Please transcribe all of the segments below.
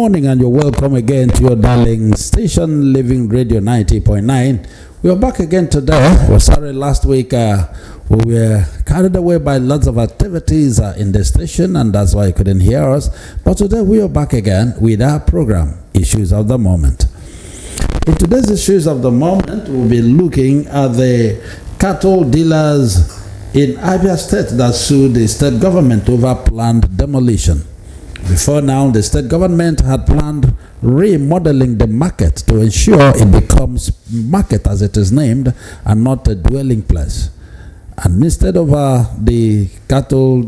morning, and you're welcome again to your darling station, Living Radio 90.9. We are back again today. We're sorry last week we were carried away by lots of activities in the station, and that's why you couldn't hear us. But today we are back again with our program, Issues of the Moment. In today's Issues of the Moment, we'll be looking at the cattle dealers in Abia State that sued the state government over planned demolition. Before now, the state government had planned remodeling the market to ensure it becomes market as it is named and not a dwelling place. And instead of the cattle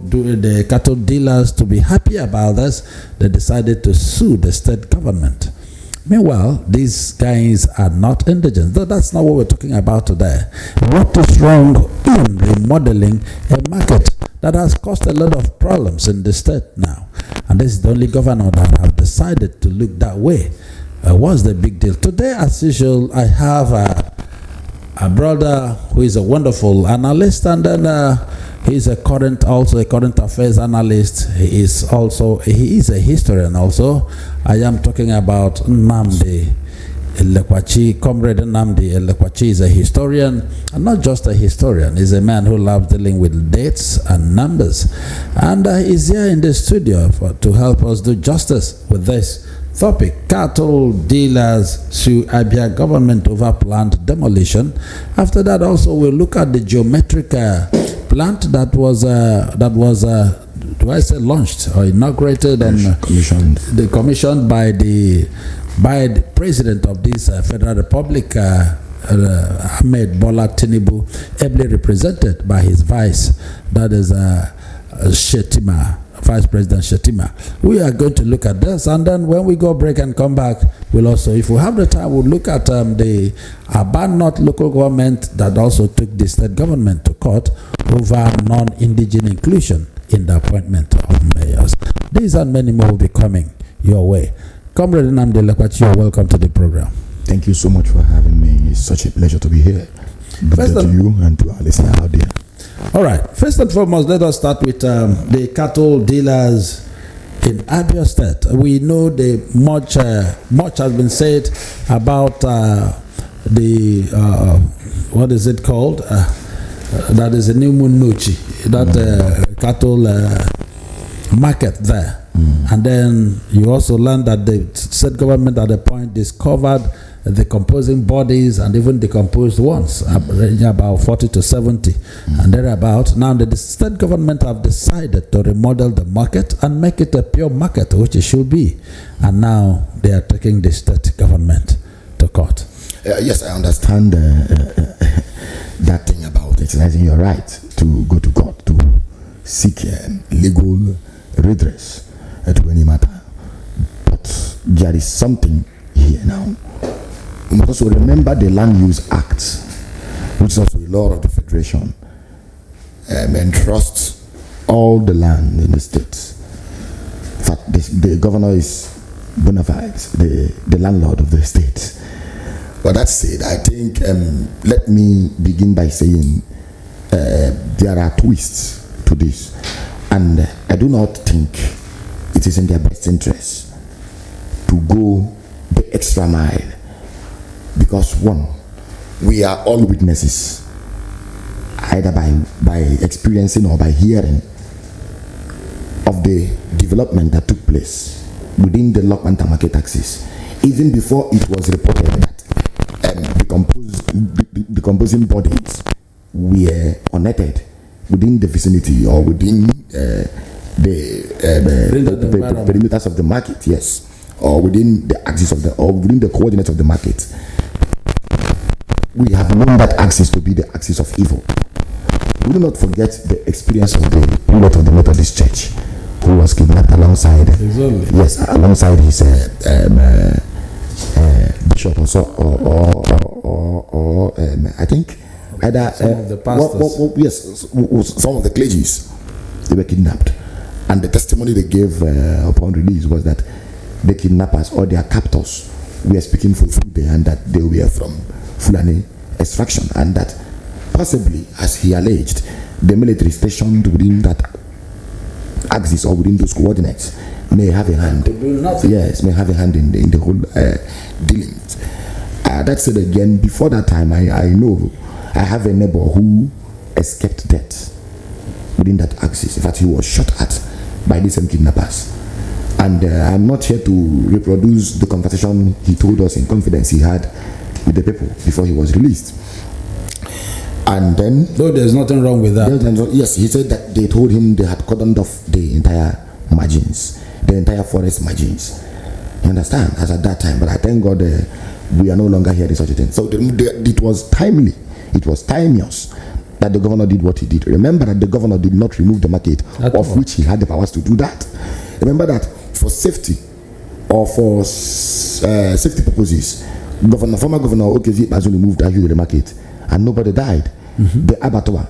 dealers to be happy about this, they decided to sue the state government. Meanwhile, these guys are not indigent. Though that's not what we're talking about today. What is wrong in remodeling a market that has caused a lot of problems in the state now? And this is the only governor that have decided to look that way. What's the big deal? Today, as usual, I have a brother who is a wonderful analyst, and then he's also a current affairs analyst. He is a historian also. I am talking about Nnamdi Elekwachi. Comrade Nnamdi Elekwachi is a historian, and not just a historian. He's a man who loves dealing with dates and numbers, and he's here in the studio to help us do justice with this topic. Cattle dealers sue Abia government over planned demolition. After that, also we'll look at the geometric plant that was launched or inaugurated and commissioned by the president of this Federal Republic, Ahmed Bola Tinubu, ably represented by his vice, that is Shetima. Vice President Shetima. We are going to look at this, and then when we go break and come back, we'll also, if we have the time, we'll look at the Abia local government that also took the state government to court over non-indigent inclusion in the appointment of mayors. These and many more will be coming your way. Comrade Nnamdi Elekwachi, you're welcome to the program. Thank you so much for having me. It's such a pleasure to be here. Good day to you and to our listeners out there. All right. First and foremost, let us start with the cattle dealers in Abia State. We know much has been said about the what is it called? That is a new Munuchi, that cattle market there. And then you also learned that the state government at a point discovered the composing bodies and even decomposed ones, ranging about 40 to 70 and thereabout. Now the state government have decided to remodel the market and make it a pure market, which it should be. And now they are taking the state government to court. Yes, I understand that thing about exercising your right to go to court to seek legal redress to any matter. But there is something here now. We must also remember the Land Use Act, which is also a law of the Federation, entrusts all the land in the state. In fact, the governor is bona fide, the landlord of the state. But that said, I think, let me begin by saying there are twists to this, and I do not think it is in their best interest to go the extra mile. Because one, we are all witnesses, either by experiencing or by hearing, of the development that took place within the Lokman market axis, even before it was reported that decomposing bodies were unearthed within the vicinity or within the perimeters of the market, yes, or within the axis or within the coordinates of the market. We have known that axis to be the axis of evil. We do not forget the experience of the prelate of the Methodist Church, who was kidnapped alongside his bishop or I think either some of the pastors. Some of the clergies, they were kidnapped, and the testimony they gave upon release was that the kidnappers or their captors were speaking for food there, and that they were from Fulani extraction, and that possibly, as he alleged, the military stationed within that axis or within those coordinates may have a hand. Yes, may have a hand in the whole dealings. That said again, before that time, I know I have a neighbor who escaped death within that axis. In fact, he was shot at by these same kidnappers. And I'm not here to reproduce the conversation he told us in confidence he had with the people before he was released. And then... No, there's nothing wrong with that. Yes, he said that they told him they had cordoned off the entire margins, the entire forest margins. You understand? As at that time. But I thank God we are no longer hearing such a thing. So it was timely. It was timeous that the governor did what he did. Remember that the governor did not remove the market of which he had the powers to do that. Remember that for safety or for safety purposes, former governor Okezie has only moved the market and nobody died. The abattoir,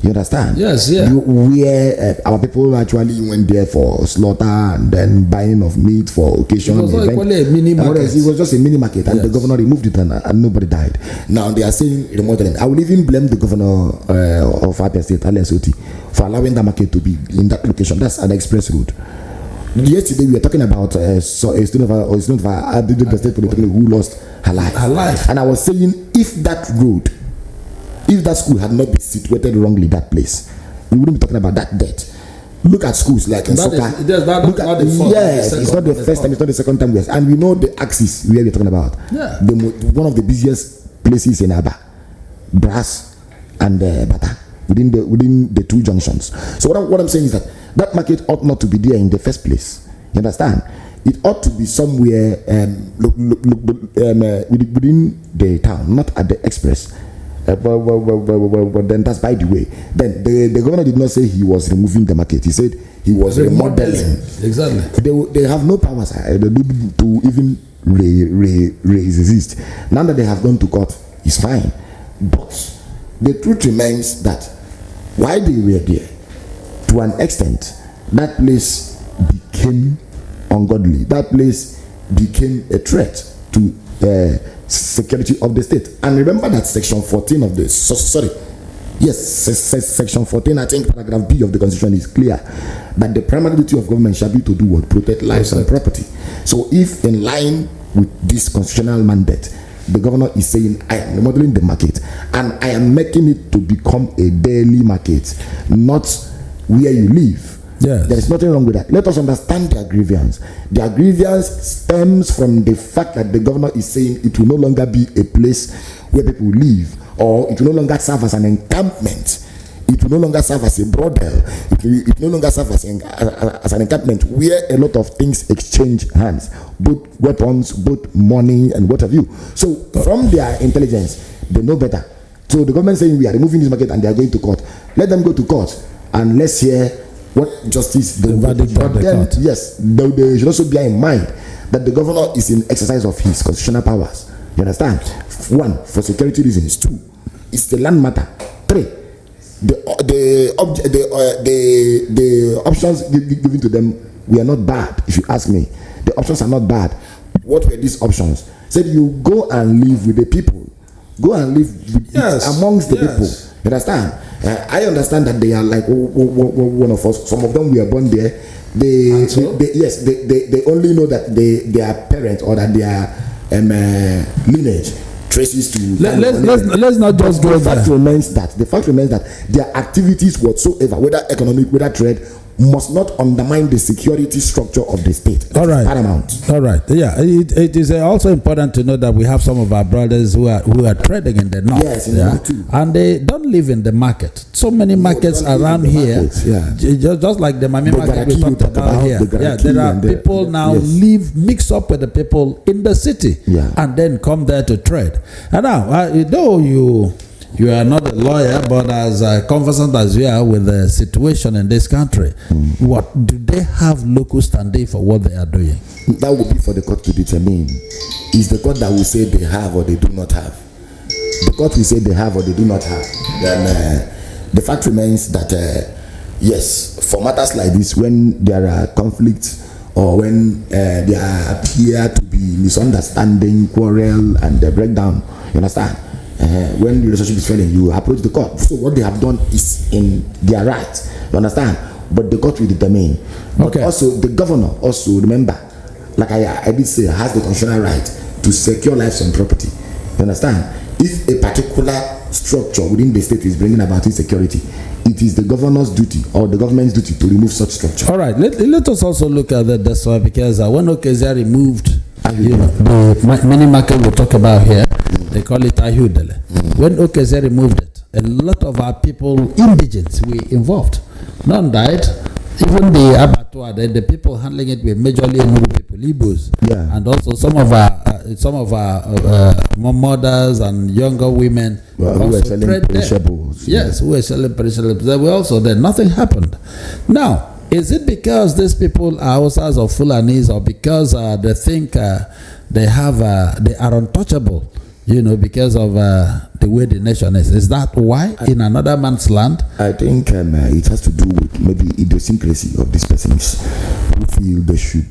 you understand? Yes, yeah. Where our people actually went there for slaughter and then buying of meat for occasion. It was equally a mini market. It was just a mini market, and the governor removed it and nobody died. Now they are saying remodeling. I will even blame the governor of Abia State, Abia State, for allowing the market to be in that location. That's an express road. Yesterday we were talking about a student of Abia State who lost her life. And I was saying, if that school had not been situated wrongly, that place, we wouldn't be talking about that death. Look at schools like in soccer. Yes, it's not the first time, it's not the second time. Yes, and we know the axis where we're talking about. Yeah. One of the busiest places in Aba, Brass and Bata, within the two junctions. So what I'm saying is that market ought not to be there in the first place. You understand? It ought to be somewhere within the town, not at the express. But then that's by the way. Then the governor did not say he was removing the market. He said he was remodeling. Exactly. They have no powers to even resist. Now that they have gone to court, it's fine. But the truth remains that while they were there, to an extent, that place became ungodly. That place became a threat to security of the state. And remember that section 14 of the section 14, I think paragraph B of the constitution is clear that the primary duty of government shall be to do what? Protect lives and property. So if in line with this constitutional mandate, the governor is saying, I am remodeling the market and I am making it to become a daily market, not where you live. Yes. There is nothing wrong with that. Let us understand their grievance. Their grievance stems from the fact that the governor is saying it will no longer be a place where people live, or it will no longer serve as an encampment. It will no longer serve as a brothel. It will no longer serve as an encampment where a lot of things exchange hands, both weapons, both money, and what have you. So from their intelligence, they know better. So the government saying we are removing this market and they are going to court. Let them go to court and let's hear what justice they will do. But then, yes, they should also bear in mind that the governor is in exercise of his constitutional powers. You understand? 1, for security reasons. 2, it's the land matter. 3, the options given to them were not bad. If you ask me, the options are not bad. What were these options? Said you go and live with the people. Go and live with amongst the people. You understand? I understand that they are like one of us. Some of them were born there. They only know that their parents or that their lineage traces to. Let's not just go there. The fact remains that their activities whatsoever, whether economic, whether trade, must not undermine the security structure of the state. All right. Paramount. All right. Yeah. It is also important to know that we have some of our brothers who are trading in the north. Yes, in the north too. And they don't live in the market. So many markets around here. Just like the Mami market we talked about here. There are people now mix up with the people in the city and then come there to trade. And now, though you are not a lawyer, but as conversant as you are with the situation in this country, what do they have local standing for what they are doing? That would be for the court to determine. Is the court that will say they have or they do not have. The court will say they have or they do not have. Then the fact remains that yes, for matters like this, when there are conflicts or when there appear to be misunderstanding, quarrel, and breakdown, you understand? When the relationship is failing, you approach the court. So what they have done is in their right. You understand? but they got with the domain. But also the governor, also remember, like I did say, has the constitutional right to secure lives and property. You understand? If a particular structure within the state is bringing about insecurity, it is the governor's duty or the government's duty to remove such structure. All right, let us also look at that. That's why, because when Okezia removed the mini market we'll talk about here, they call it Ahudele. When Okezia removed it, a lot of our people, indigents, were involved. None died. Even the abattoir, the people handling it were majorly Enugu people, Igbos, and also some of our mothers and younger women who were selling perishables. Yes, who were selling perishables. They were also there. Nothing happened. Now, is it because these people are Hausas or Fulanis, or because they think they are untouchable? Because of the way the nation is. Is that why in another man's land? I think it has to do with maybe idiosyncrasy of these persons who feel they should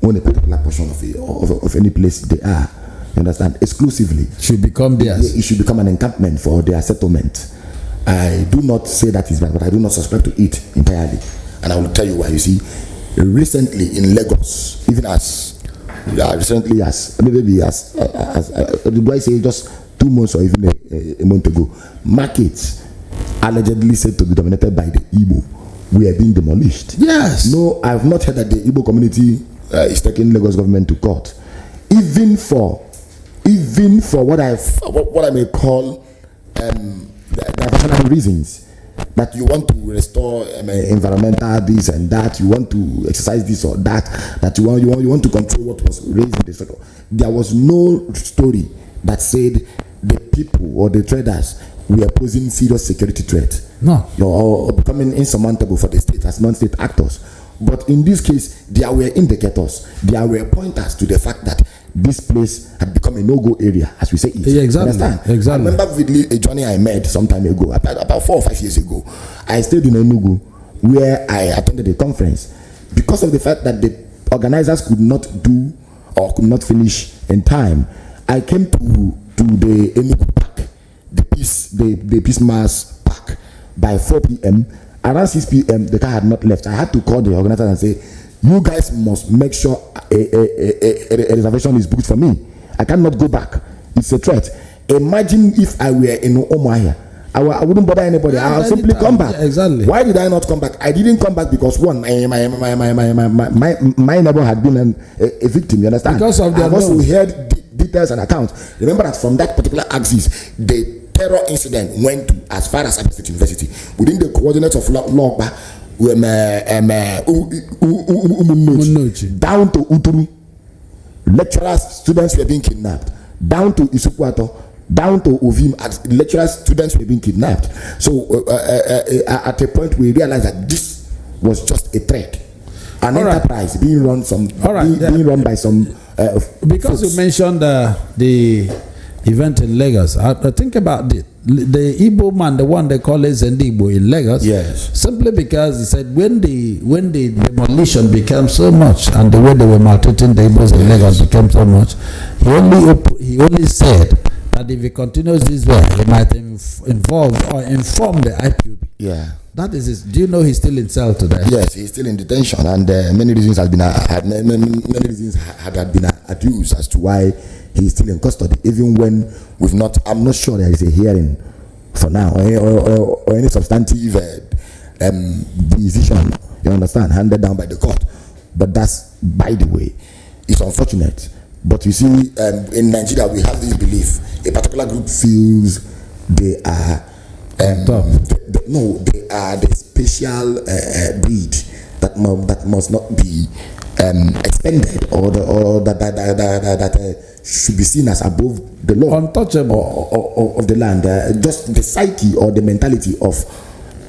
own a particular portion of any place they are. You understand? Exclusively. Should become theirs. It should become an encampment for their settlement. I do not say that is right, but I do not subscribe to it entirely. And I will tell you why. You see, recently in Lagos, even as recently as maybe as do I say just 2 months or even a month ago, markets allegedly said to be dominated by the Igbo were being demolished. Yes. No, I have not heard that the Igbo community is taking Lagos government to court, even for what I may call diversionary reasons. That you want to restore environmental this and that, you want to exercise this or that, that you want to control what was raised in the sector. There was no story that said the people or the traders were posing serious security threat. No. Or becoming insurmountable for the state as non-state actors. But in this case, there were indicators, there were pointers to the fact that this place had become a no-go area, as we say it. Yeah, exactly. I remember vividly a journey I made some time ago, about 4 or 5 years ago. I stayed in Enugu, where I attended a conference. Because of the fact that the organizers could not do or could not finish in time, I came to the Enugu Park, the Peace Mass Park, by 4 p.m. Around 6 p.m., the car had not left. I had to call the organizers and say, you guys must make sure a reservation is booked for me. I cannot go back. It's a threat. Imagine if I were in Omoaya. I wouldn't bother anybody. I'll simply come back. Yeah, exactly. Why did I not come back? I didn't come back because one, my neighbor had been a victim. You understand? Because of I've also heard details and accounts. Remember that from that particular axis, the terror incident went to as far as Abia State University. Within the coordinates of Logba, down to Uturu, lecturers, students were being kidnapped. Down to Isukwato, down to Ovim, lecturers, students were being kidnapped. So at a point we realized that this was just a threat, an enterprise being run being run by some. Because folks. you mentioned the event in Lagos, I think about it. The Igbo man, the one they call Zendigbo in Lagos, yes, simply because he said when the demolition became so much and the way they were maltreating the Igbos in Lagos became so much, he only said that if he continues this way, he might involve or inform the IPOB. Yeah. That is his. Do you know he's still in cell today? Yes, he's still in detention, and many reasons had been adduced as to why he's still in custody, even when we've not. I'm not sure there is a hearing for now or any substantive decision. You understand, handed down by the court. But that's, by the way, it's unfortunate. But you see, in Nigeria, we have this belief: a particular group feels they are. They are the special breed that must not be expended or that should be seen as above the law, untouchable of the land. Just the psyche or the mentality of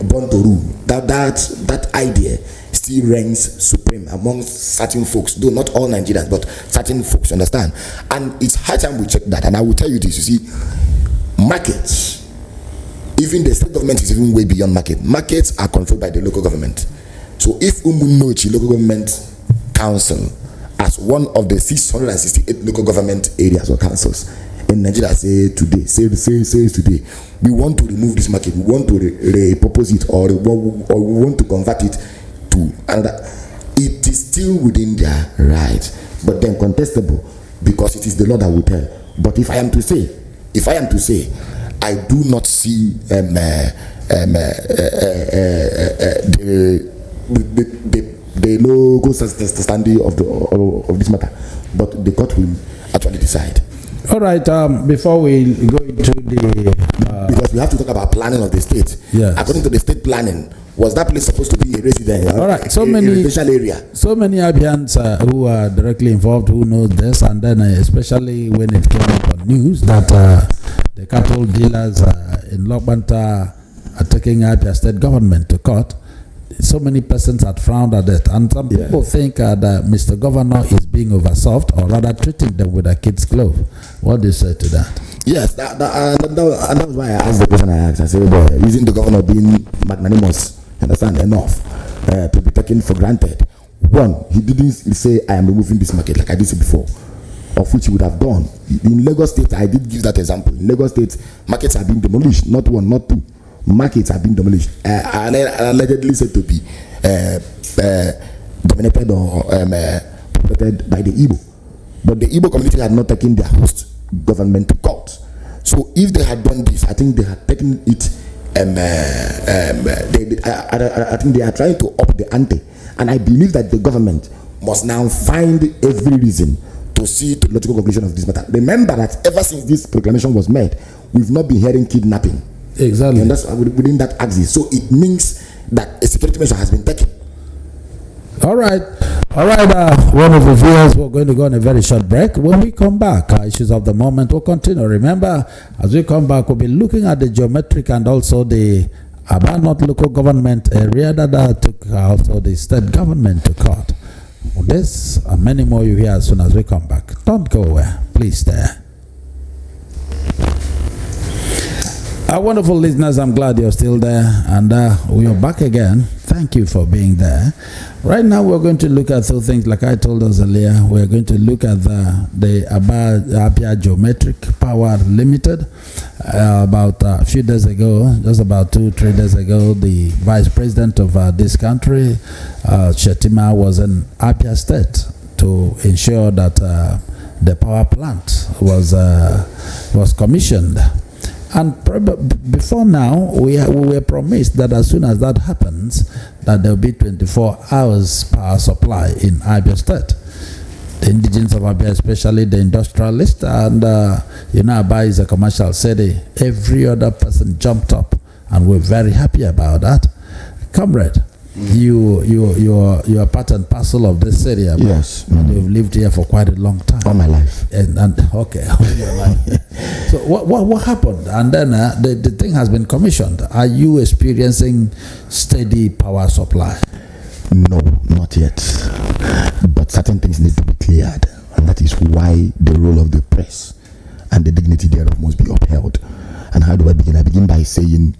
born to rule. That idea still reigns supreme amongst certain folks, though not all Nigerians, but certain folks, understand. And it's high time we check that. And I will tell you this: you see, markets. Even the state government is even way beyond market. Markets are controlled by the local government. So if Umunochi Local Government Council, as one of the 668 local government areas or councils in Nigeria, say today, we want to remove this market, we want to repurpose it, or we want to convert it do, and it is still within their right, but then contestable, because it is the law that will tell. But if I am to say, I do not see the local standing of this matter, but the court will actually decide. All right. Before we go into the because we have to talk about planning of the state. Yes. According to the state planning, was that place supposed to be a residence? All right. A residential area. So many Abians who are directly involved who know this, and then especially when it came up on news that the cattle dealers in Lokbanta are taking Abia State government to court. So many persons had frowned at it, and some people think that Mr. Governor is being oversoft, or rather treating them with a kid's glove. What do you say to that? Yes, that was why I asked the question I asked. I said, well, isn't the governor being magnanimous, understand, enough to be taken for granted? One, he didn't say, I am removing this market like I did say before, of which he would have done. In Lagos State, I did give that example. In Lagos State, markets are being demolished, not one, not two. Markets have been demolished, allegedly said to be dominated or protected by the Igbo. But the Igbo community had not taken their host government to court. So if they had done this, I think they had taken it. I think they are trying to up the ante, and I believe that the government must now find every reason to see to the logical conclusion of this matter. Remember that ever since this proclamation was made, we've not been hearing kidnapping. Exactly. And that's within that axis. So it means that a security measure has been taken. All right. One of the viewers, we're going to go on a very short break. When we come back, issues of the moment will continue. Remember, as we come back, we'll be looking at the geometric and also the Abia North local government area that took also the state government to court. This and many more you hear as soon as we come back. Don't go away. Please stay. Our wonderful listeners, I'm glad you're still there, and we are back again. Thank you for being there. Right now, we're going to look at two things. Like I told us earlier, we're going to look at the Abia Geometric Power Limited. About a few days ago, just about 2-3 days ago, the vice president of this country, Shetima, was in Abia State to ensure that the power plant was commissioned. And before now, we were promised that as soon as that happens, that there will be 24 hours power supply in Abia State. The indigenes of Abia, especially the industrialists, and Abia is a commercial city. Every other person jumped up, and we're very happy about that. Comrade, you are part and parcel of this city. Yes. You've lived here for quite a long time. All my life. And okay, all your life. So what happened? And then the thing has been commissioned. Are you experiencing steady power supply? No, not yet. But certain things need to be cleared, and that is why the role of the press and the dignity thereof must be upheld. And how do I begin? I begin by saying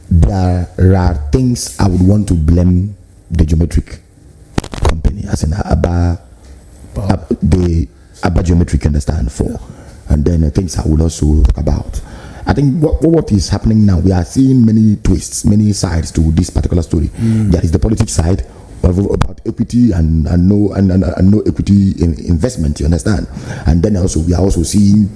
there are things I would want to blame the geometric company, as in the Abia Geometric, understand, for. And then things I would also talk about. I think what is happening now, we are seeing many twists, many sides to this particular story. There is the politics side about equity and no equity investment, you understand. And then also we are also seeing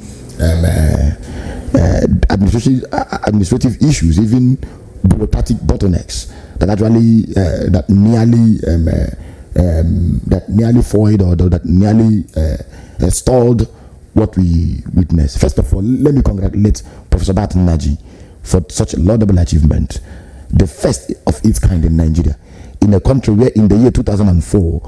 administrative issues, even bureaucratic bottlenecks that actually that nearly foiled or that nearly stalled what we witnessed. First of all, let me congratulate Professor Barton Naji for such a laudable achievement, the first of its kind in Nigeria, in a country where in the year 2004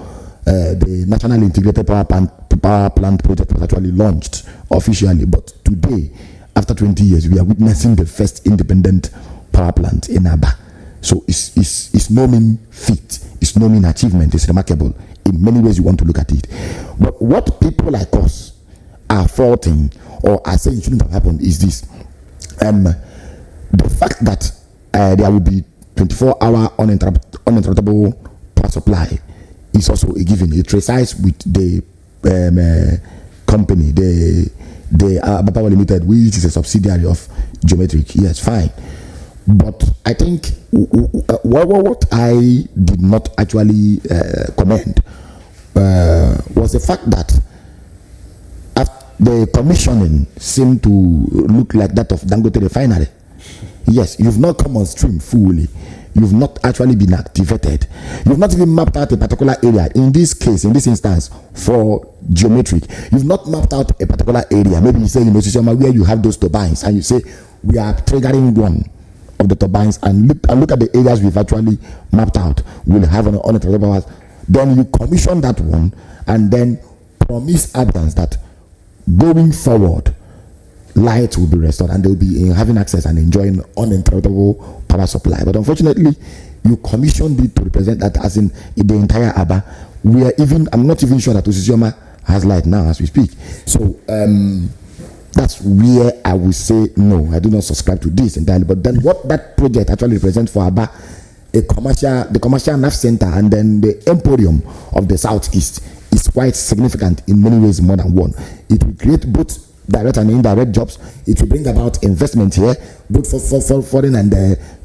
the National Integrated Power Plant project was actually launched officially. But today, after 20 years, we are witnessing the first independent power plant in Abia. So it's no mean feat, it's no mean achievement, it's remarkable in many ways you want to look at it. But what people like us are faulting or are saying shouldn't have happened is this: the fact that there will be 24-hour uninterruptible power supply is also a given. It resides with the company, the Abia Power Limited, which is a subsidiary of Geometric. Yes, fine. But I think what I did not actually commend was the fact that the commissioning seemed to look like that of Dangote Refinery. Yes, you've not come on stream fully. You've not actually been activated. You've not even mapped out a particular area. In this case, in this instance, for geometric, you've not mapped out a particular area. Maybe you say in Osisioma where you have those turbines, and you say we are triggering one of the turbines, and look at the areas we've actually mapped out. We'll have on uninterrupted powers. Then you commission that one, and then promise Abians that going forward, light will be restored and they'll be having access and enjoying uninterruptible power supply. But unfortunately, you commissioned it to represent that as in the entire Aba. I'm not even sure that Osisioma has light now as we speak. So that's where I will say no, I do not subscribe to this entirely. But then what that project actually represents for Aba, the commercial NAF center and then the emporium of the southeast is quite significant in many ways, more than one. It will create both direct and indirect jobs. It will bring about investment here, both for foreign and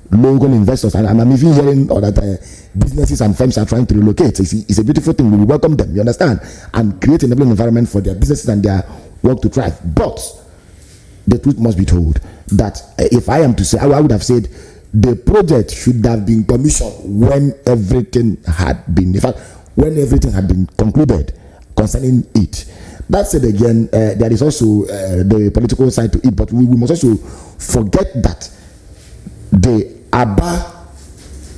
local investors. And I'm even hearing that businesses and firms are trying to relocate. It's a beautiful thing. We will welcome them, you understand, and create an enabling environment for their businesses and their work to thrive. But the truth must be told that if I am to say, I would have said the project should have been commissioned when everything had been, in fact, when everything had been concluded concerning it. That said, again, there is also the political side to it, but we must also forget that the Aba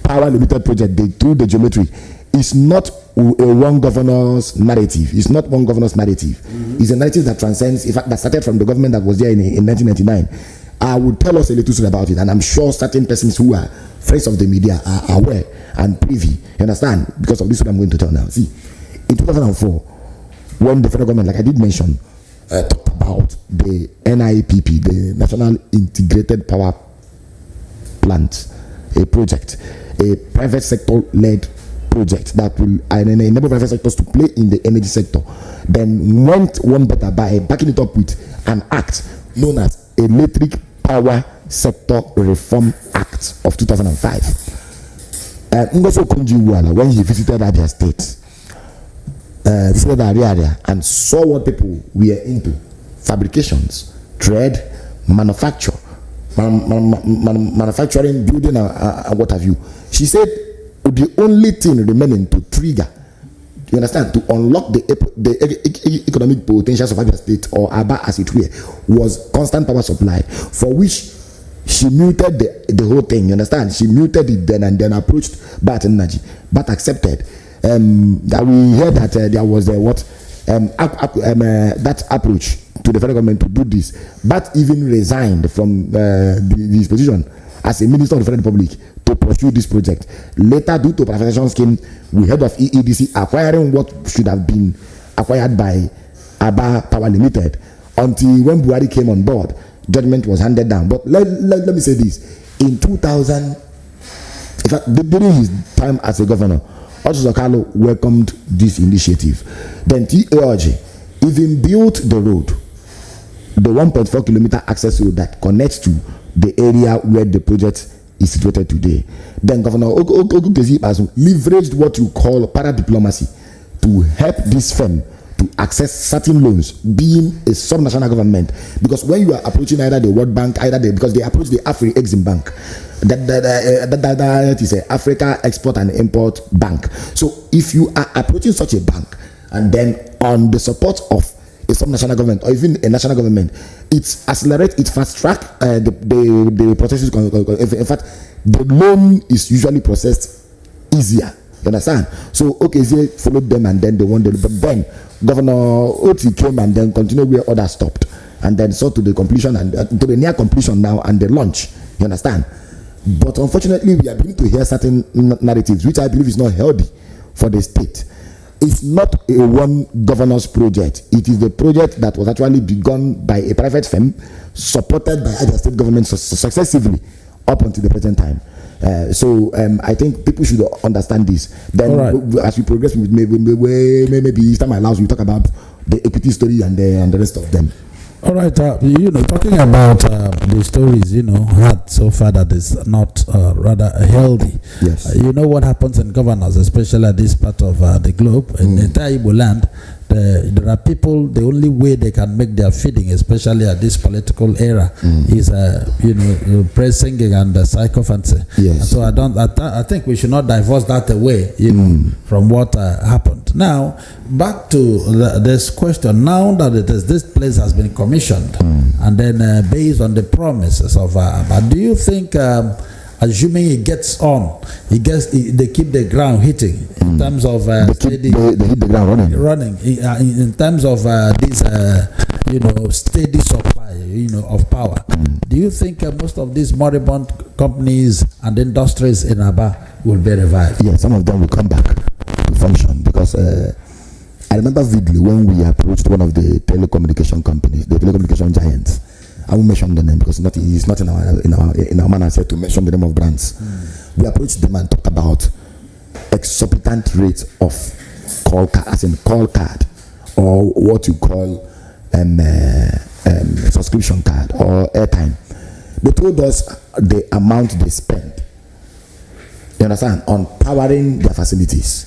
Power Limited project, through the geometry, is not a one governor's narrative. It's not one governor's narrative. Mm-hmm. It's a narrative that transcends, in fact, that started from the government that was there in 1999. I would tell us a little about it, and I'm sure certain persons who are friends of the media are aware and privy. You understand? Because of this, what I'm going to tell now. See, in 2004, when the federal government, like I did mention, talked about the NIPP, the National Integrated Power Plant, a project, a private sector-led project that will enable private sectors to play in the energy sector, then went one better by backing it up with an act known as Electric Power Sector Reform Act of 2005. Ngoso Konji-Iweala, when he visited Abia State, visited the area and saw what people were into: fabrications, trade, manufacture, manufacturing, building, and what have you. She said the only thing remaining to trigger, you understand, to unlock the economic potentials of Abia State, or Aba as it were, was constant power supply, for which she muted the whole thing. You understand? She muted it then and then approached Bat Energy. Bat accepted. That we heard that there was that approach to the federal government to do this. Bat even resigned from his position as a minister of the Federal Republic to pursue this project. Later, due to privatization scheme, we heard of EEDC acquiring what should have been acquired by Aba Power Limited, until when Buhari came on board, judgment was handed down. But let me say this: in 2000, in fact, during his time as a governor, Otto Zakalo welcomed this initiative. Then TAOG even built the road, the 1.4 kilometer access road that connects to the area where the project is situated today. Then Governor Ogugezi leveraged what you call para-diplomacy to help this firm to access certain loans, being a subnational government. Because when you are approaching either the World Bank, because they approach the Afri-Exim Bank, that is a Africa Export and Import Bank. So if you are approaching such a bank, and then on the support of a subnational government or even a national government, it accelerates, it fast track the processes. In fact, the loan is usually processed easier. You understand? So they followed them and then they won the, but then Governor Oti came and then continued where others stopped, and then saw to the completion and to the near completion now and the launch. You understand? But unfortunately, we are beginning to hear certain narratives which I believe is not healthy for the state. It's not a one governor's project. It is the project that was actually begun by a private firm, supported by other state governments successively up until the present time. So I think people should understand this. Then, as we progress, maybe this time allows, we talk about the equity story and the rest of them. All right, talking about the stories, had so far that is not rather healthy. Yes. You know what happens in governors, especially at this part of the globe, in the entire Igbo land. There are people, the only way they can make their feeding, especially at this political era, is praise singing and sycophancy. Yes. And so I think we should not divorce that away, from what happened. Now, back to this question. Now that this place has been commissioned, and then based on the promises of but do you think, assuming it gets on, they keep the ground hitting in terms of they hit the ground running in terms of this steady supply of power. Do you think most of these moribund companies and industries in Aba will be revived? Yes, some of them will come back to function, because I remember vividly when we approached one of the telecommunication companies, the telecommunication giants. I won't mention the name because it's not in our manner to mention the name of brands. We approached them and talked about exorbitant rates of call card, or what you call subscription card or airtime. They told us the amount they spend, you understand, on powering their facilities,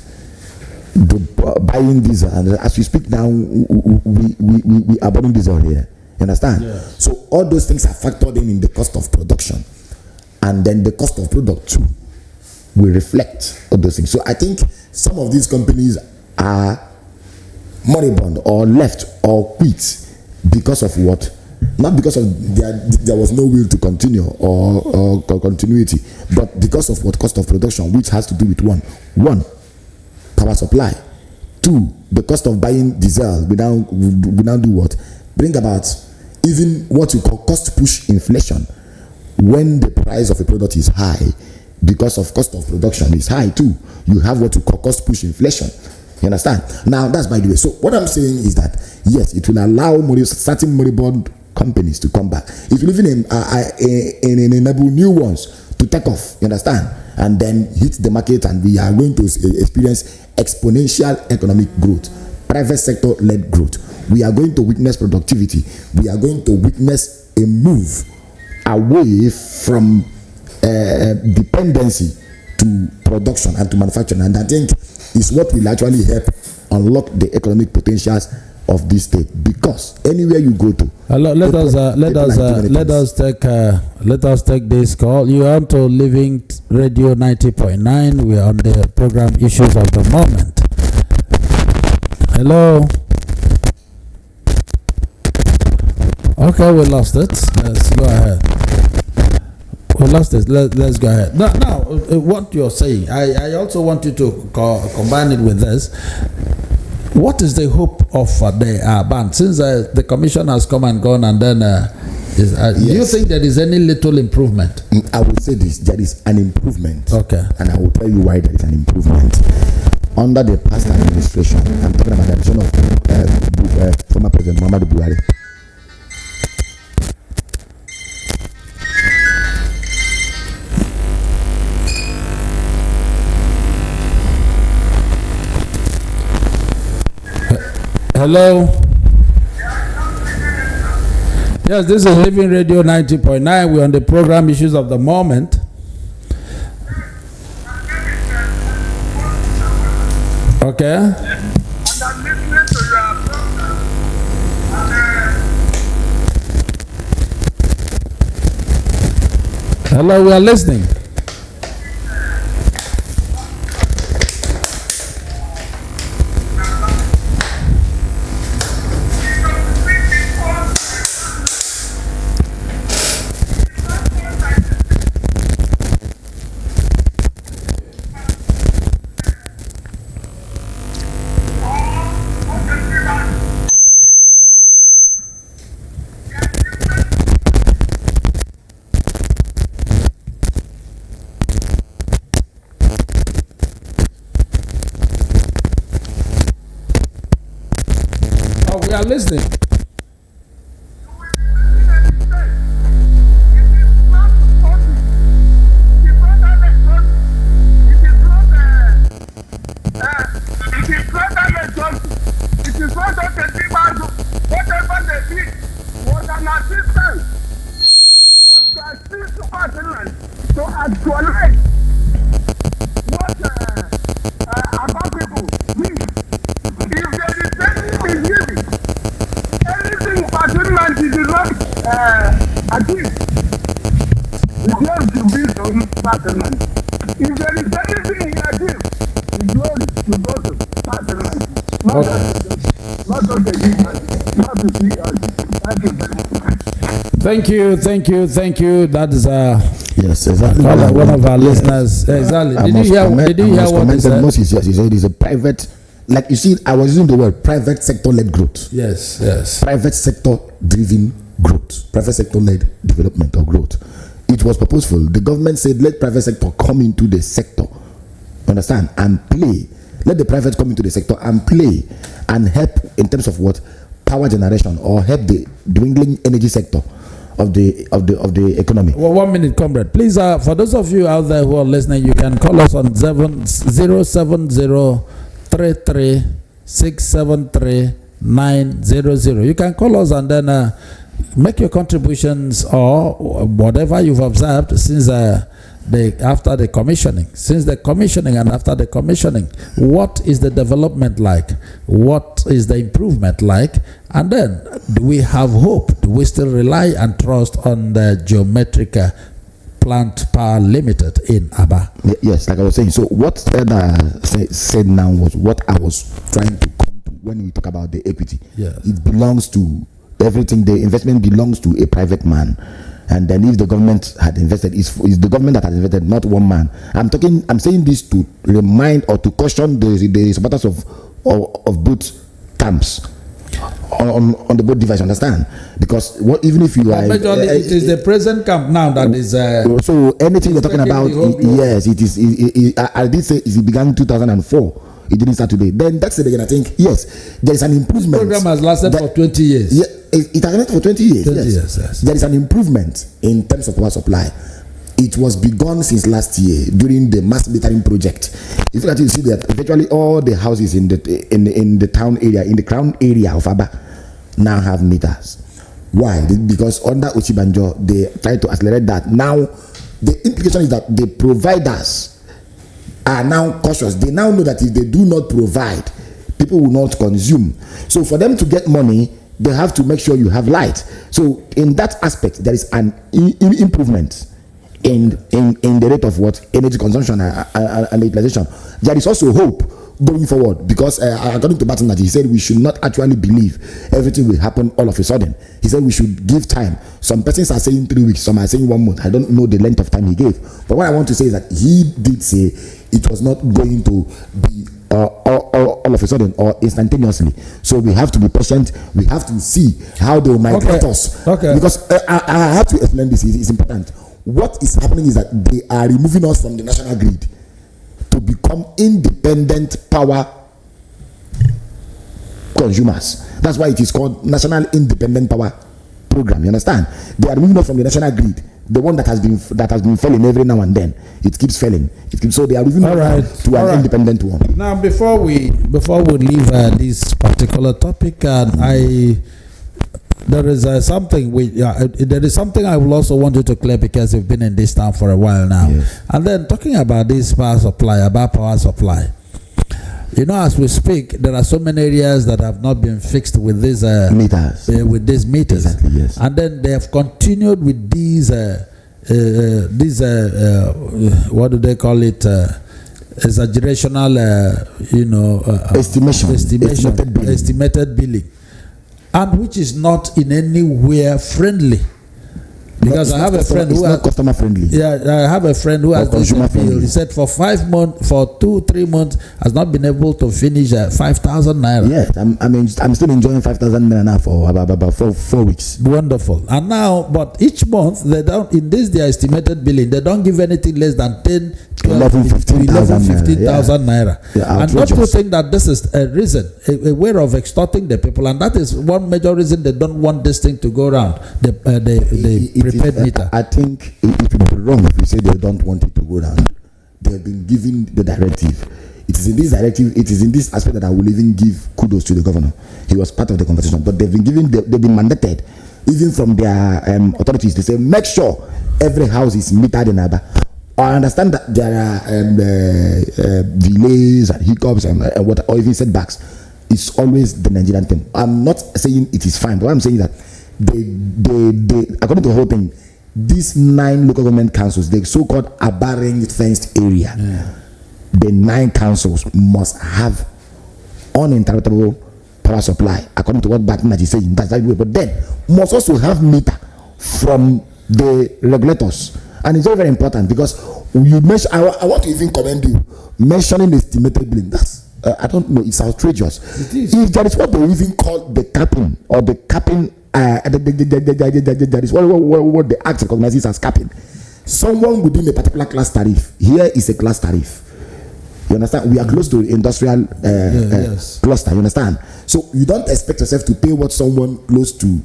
buying diesel, and as we speak now, we are burning diesel here. You understand? Yeah. So all those things are factored in the cost of production, and then the cost of product too will reflect all those things. So I think some of these companies are moribund or left or quit because of what? Not because of there was no will to continue or continuity, but because of what? Cost of production, which has to do with one power supply, two, the cost of buying diesel. We now do what? Bring about even what you call cost push inflation. When the price of a product is high, because of cost of production is high too, you have what you call cost push inflation. You understand? Now that's by the way. So what I'm saying is that yes, it will allow certain moribund companies to come back. It will even enable new ones to take off. You understand? And then hit the market, and we are going to experience exponential economic growth, private sector led growth. We are going to witness productivity. We are going to witness a move away from dependency to production and to manufacturing. And I think is what will actually help unlock the economic potentials of this state, because anywhere you go to, let us take this call. You are on to Living Radio 90.9. We are on the program Issues of the Moment. Hello. Okay, we lost it. Let's go ahead. We lost it. Let's go ahead. Now, what you're saying, I also want you to combine it with this. What is the hope of the band? Since the commission has come and gone, and then yes. Do you think there is any little improvement? I would say this: there is an improvement. Okay. And I will tell you why there is an improvement. Under the past administration, I'm talking about the administration of former President Muhammadu Buhari. Hello. Yes, this is Living Radio 90.9. We're on the program Issues of the Moment. Okay. And I'm listening to your program. Hello, we are listening. We are listening. I think the glory should be to Parliament. If there is anything he achieves, the glory should go to Parliament. Not to the leaders, not to see us. Thank you very much. Thank you. That is yes, exactly. one of our listeners. Exactly. Did you hear what he said? Moses, yes, he said it is a private, like you see, I was using the word private sector-led growth. Yes. Private sector-driven growth. Private sector-led development or growth. It was purposeful. The government said, let private sector come into the sector, understand, and play. Let the private come into the sector and play and help in terms of what? Power generation, or help the dwindling energy sector of the economy. Well, 1 minute, comrade. Please, for those of you out there who are listening, you can call us on 07033673900. You can call us and then make your contributions or whatever you've observed since after the commissioning. Since the commissioning and after the commissioning, what is the development like? What is the improvement like? And then, do we have hope? Do we still rely and trust on the Geometric Plant Power Limited in Aba? Yes, like I was saying. So what said now was what I was trying to come to when we talk about the equity. Yeah. It belongs to everything. The investment belongs to a private man. And then if the government had invested, it's the government that has invested, not one man. I'm saying this to remind or to caution the supporters of both camps on the both device, understand? Because even if you are majorly, it is the present camp now that is so anything you're talking about, yes, it is. I did say it began in 2004. It didn't start today. Then that's it again. I think yes, there is an improvement. The program has lasted for 20 years. Yeah, it has lasted for 20 years. 20 years, yes. There is an improvement in terms of power supply. It was begun since last year during the mass metering project. If you look at it, you see that virtually all the houses in the town area, in the crown area of Aba, now have meters. Why? Because under Uchibanjo, they try to accelerate that. Now, the implication is that the providers are now cautious. They now know that if they do not provide, people will not consume. So for them to get money, they have to make sure you have light. So in that aspect, there is an improvement in the rate of what energy consumption and utilization. There is also hope going forward, because according to Barton, he said we should not actually believe everything will happen all of a sudden. He said we should give time. Some persons are saying 3 weeks, some are saying 1 month. I don't know the length of time he gave, but what I want to say is that he did say it was not going to be all of a sudden or instantaneously. So we have to be patient. We have to see how they will migrate us. Okay. Because I have to explain this. It's important. What is happening is that they are removing us from the national grid to become independent power consumers. That's why it is called National Independent Power Program. You understand? They are removing us from the national grid. The one that has been failing every now and then, it keeps failing. So they are moving to an independent one. Now, before we leave this particular topic, there is something I will also want you to clear, because you've been in this town for a while now. Yes. And then talking about this power supply, you know, as we speak, there are so many areas that have not been fixed with these meters. Exactly, yes. And then they have continued with these what do they call it? Exaggerational, estimated billing, and which is not in any way friendly. Because I have a friend who is customer friendly. Yeah, I have a friend who has this bill. He said for 5 months, for 2-3 months, has not been able to finish 5,000 naira. Yeah, I'm still enjoying 5,000 naira now for about 4 weeks. Wonderful. And now, but each month they don't. In this their estimated billing, they don't give anything less than 10, 12, 15,000 naira. Yeah, and not to think that this is a reason, a way of extorting the people, and that is one major reason they don't want this thing to go around. The prepaid meter. I think it would be wrong if you say they don't want it to go down. They have been given the directive. It is in this directive, it is in this aspect that I will even give kudos to the governor. He was part of the conversation, but they've been mandated, even from their authorities. They say make sure every house is metered in Aba. I understand that there are delays and hiccups or even setbacks. It's always the Nigerian thing. I'm not saying it is fine, but what I'm saying is that according to the whole thing, these 9 local government councils, the so-called aberrant fenced area, the 9 councils must have uninterruptible power supply, according to what Batman is saying. That's that way. But then must also have meter from the regulators, and it's very, very important because you mention. I want to even commend you mentioning estimated billing. That's I don't know. It's outrageous. It is. If there is what they even call the capping or the capping. That is what the act recognizes as capping. Someone within a particular class tariff. Here is a class tariff. You understand? We are close to industrial cluster. You understand? So you don't expect yourself to pay what someone close to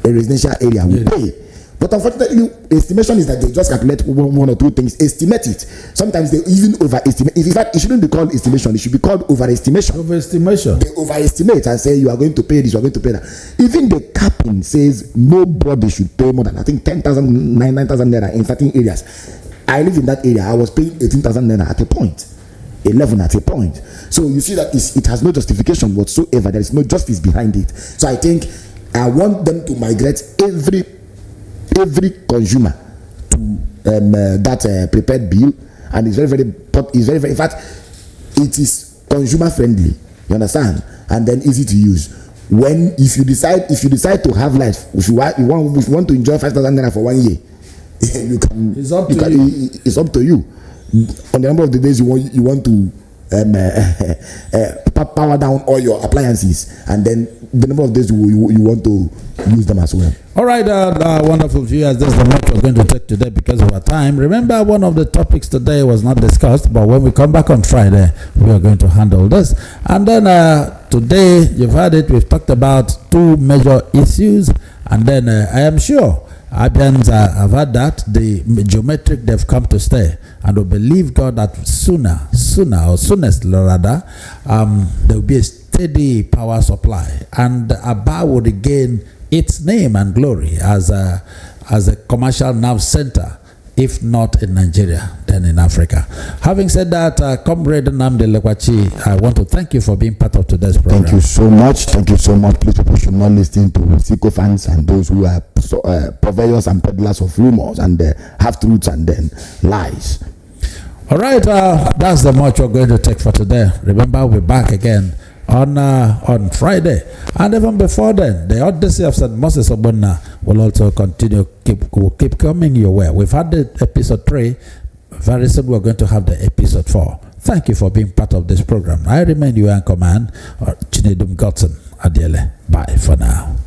a residential area will pay. But unfortunately, estimation is that they just calculate one or two things, estimate it. Sometimes they even overestimate. In fact, it shouldn't be called estimation, it should be called overestimation. Overestimation. They overestimate and say you are going to pay this, you are going to pay that. Even the capping says nobody should pay more than, I think, 10,000, 9,000 naira in certain areas. I live in that area, I was paying 18,000 naira at a point, 11 at a point. So you see that it has no justification whatsoever. There is no justice behind it. So I think I want them to migrate every consumer to that prepared bill, and it's very, in fact, it is consumer friendly. You understand? And then easy to use. If you decide to have life, if you want to enjoy 5,000 naira for 1 year, you can. It's up to you. It's up to you. On the number of the days you want to power down all your appliances, and then the number of days you want to use them as well. All right, wonderful viewers, this is the much we're going to take today because of our time. Remember, one of the topics today was not discussed, but when we come back on Friday, we are going to handle this. And then today, you've heard it, we've talked about 2 major issues, and then I am sure Abians have heard that the geometric, they've come to stay, and we believe God that soonest rather, there will be a steady power supply, and Aba will regain its name and glory as a commercial nerve center, if not in Nigeria, then in Africa. Having said that, Comrade Nnamdi Lekwachi, I want to thank you for being part of today's program. Thank you so much. Thank you so much. Please, people should not listen to sycophants and those who are purveyors and peddlers of rumors and half-truths and then lies. All right, that's the much we're going to take for today. Remember, we're back again on Friday, and even before then, the Odyssey of St. Moses Obunna will also continue, keep coming your way. We've had the episode 3. Very soon we're going to have the episode 4. Thank you for being part of this program. I remain your anchor man, Chinedum Godson Adiele. Bye for now.